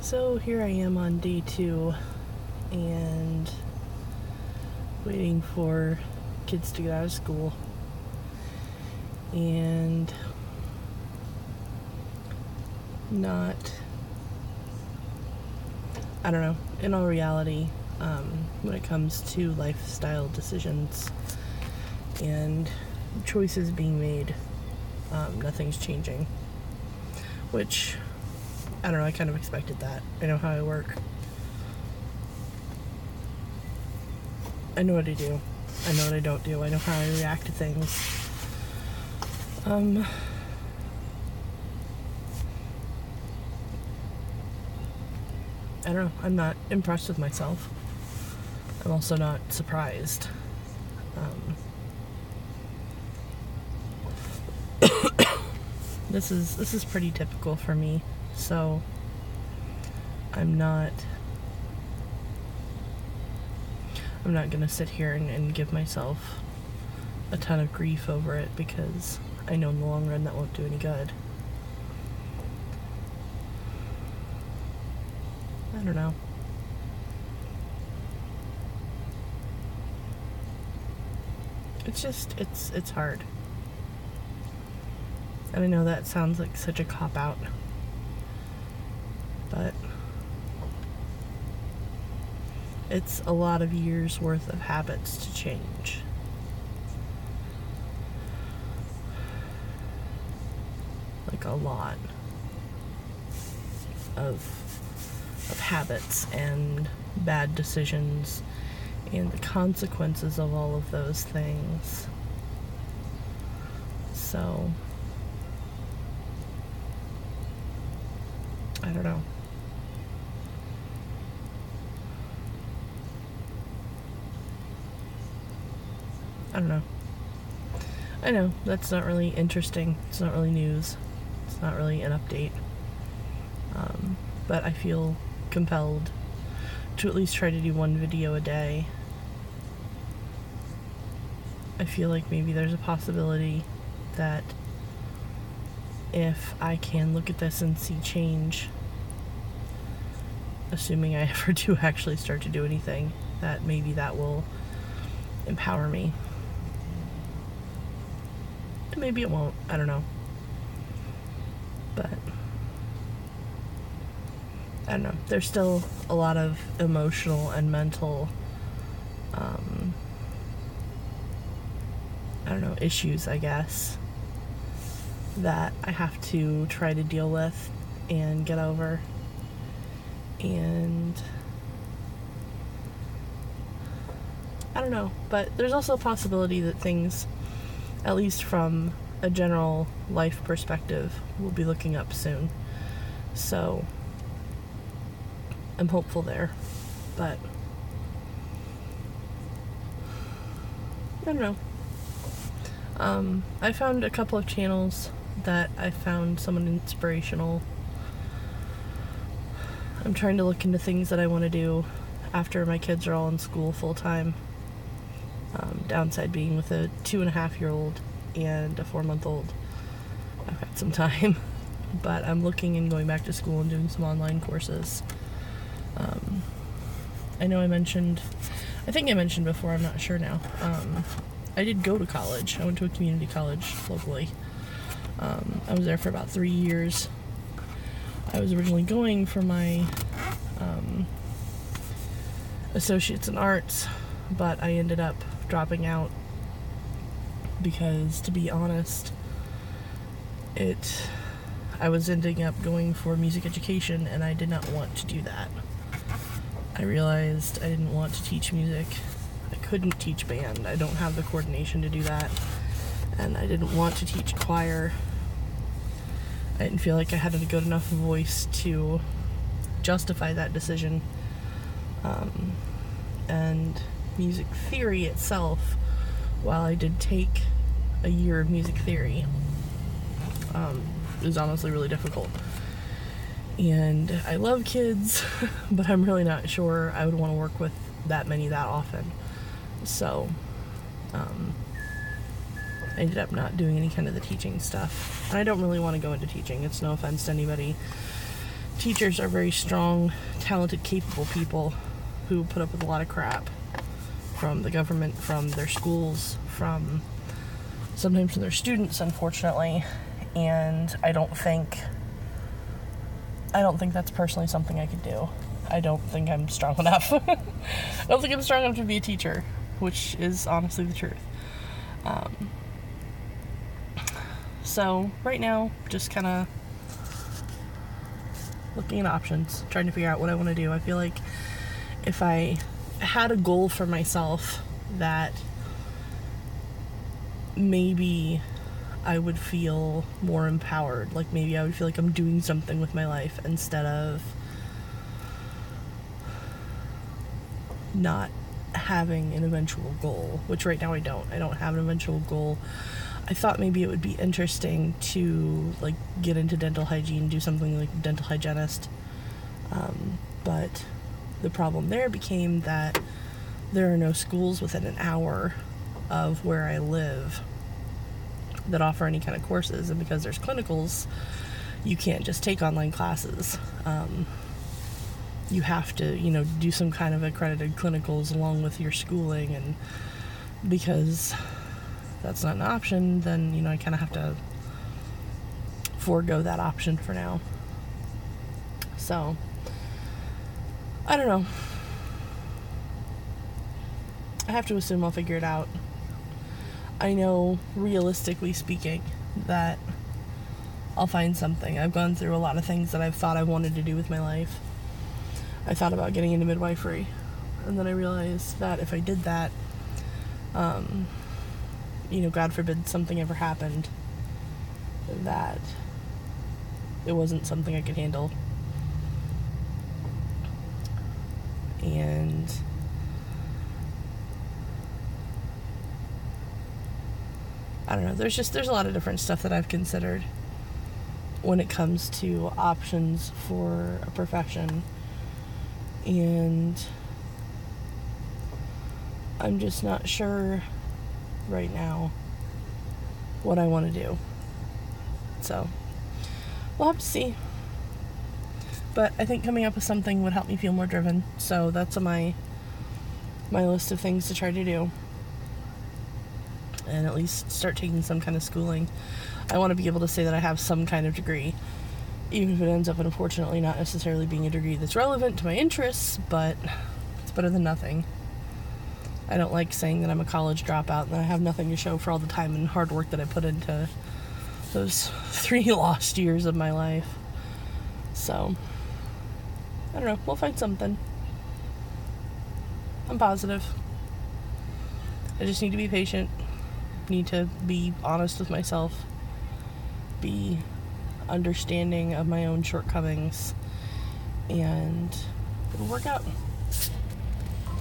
So here I am on day 2 and waiting for kids to get out of school, and I don't know, in all reality, when it comes to lifestyle decisions and choices being made, nothing's changing, which, I don't know, I kind of expected that. I know how I work. I know what I do. I know what I don't do. I know how I react to things. I don't know. I'm not impressed with myself. I'm also not surprised. This is pretty typical for me, so I'm not gonna sit here and give myself a ton of grief over it, because I know in the long run that won't do any good. I don't know. It's hard. And I know that sounds like such a cop-out, but it's a lot of years worth of habits to change. Like a lot of habits and bad decisions and the consequences of all of those things. So I don't know. I don't know. I know that's not really interesting. It's not really news. It's not really an update. But I feel compelled to at least try to do one video a day. I feel like maybe there's a possibility that if I can look at this and see change, assuming I ever do actually start to do anything, that maybe that will empower me. And maybe it won't. I don't know. But I don't know. There's still a lot of emotional and mental, I don't know, issues, I guess, that I have to try to deal with and get over. And I don't know, but there's also a possibility that things, at least from a general life perspective, will be looking up soon. So I'm hopeful there, but I don't know. I found a couple of channels that I found somewhat inspirational. I'm trying to look into things that I want to do after my kids are all in school full time. Downside being with a 2.5-year-old and a 4-month-old, I've got some time, but I'm looking and going back to school and doing some online courses. I know I think I mentioned before, I'm not sure now. I did go to college. I went to a community college locally. I was there for about 3 years. I was originally going for my associates in arts, but I ended up dropping out because, to be honest, I was ending up going for music education, and I did not want to do that. I realized I didn't want to teach music. I couldn't teach band. I don't have the coordination to do that. And I didn't want to teach choir. I didn't feel like I had a good enough voice to justify that decision. And music theory itself, while I did take a year of music theory, it was honestly really difficult. And I love kids, but I'm really not sure I would want to work with that many that often. So I ended up not doing any kind of the teaching stuff. And I don't really want to go into teaching. It's no offense to anybody teachers are very strong, talented, capable people who put up with a lot of crap from the government, from their schools, sometimes from their students, unfortunately. And I don't think that's personally something I could do. I don't think I'm strong enough. I don't think I'm strong enough to be a teacher, which is honestly the truth. So right now, just kind of looking at options, trying to figure out what I want to do. I feel like if I had a goal for myself, that maybe I would feel more empowered. Like maybe I would feel like I'm doing something with my life instead of not having an eventual goal, which right now I don't have an eventual goal. I thought maybe it would be interesting to like get into dental hygiene, do something like dental hygienist, but the problem there became that there are no schools within an hour of where I live that offer any kind of courses, and because there's clinicals, you can't just take online classes. You have to, do some kind of accredited clinicals along with your schooling, and because that's not an option, then, I kind of have to forego that option for now. So, I don't know. I have to assume I'll figure it out. I know, realistically speaking, that I'll find something. I've gone through a lot of things that I've thought I wanted to do with my life. I thought about getting into midwifery, and then I realized that if I did that, God forbid something ever happened, that it wasn't something I could handle. And I don't know, there's a lot of different stuff that I've considered when it comes to options for a profession, and I'm just not sure right now what I want to do. So we'll have to see. But I think coming up with something would help me feel more driven. So that's on my list of things to try to do. And at least start taking some kind of schooling. I want to be able to say that I have some kind of degree, even if it ends up, unfortunately, not necessarily being a degree that's relevant to my interests, but it's better than nothing. I don't like saying that I'm a college dropout and that I have nothing to show for all the time and hard work that I put into those 3 lost years of my life. So, I don't know, we'll find something. I'm positive. I just need to be patient. Need to be honest with myself. Be understanding of my own shortcomings. And it'll work out.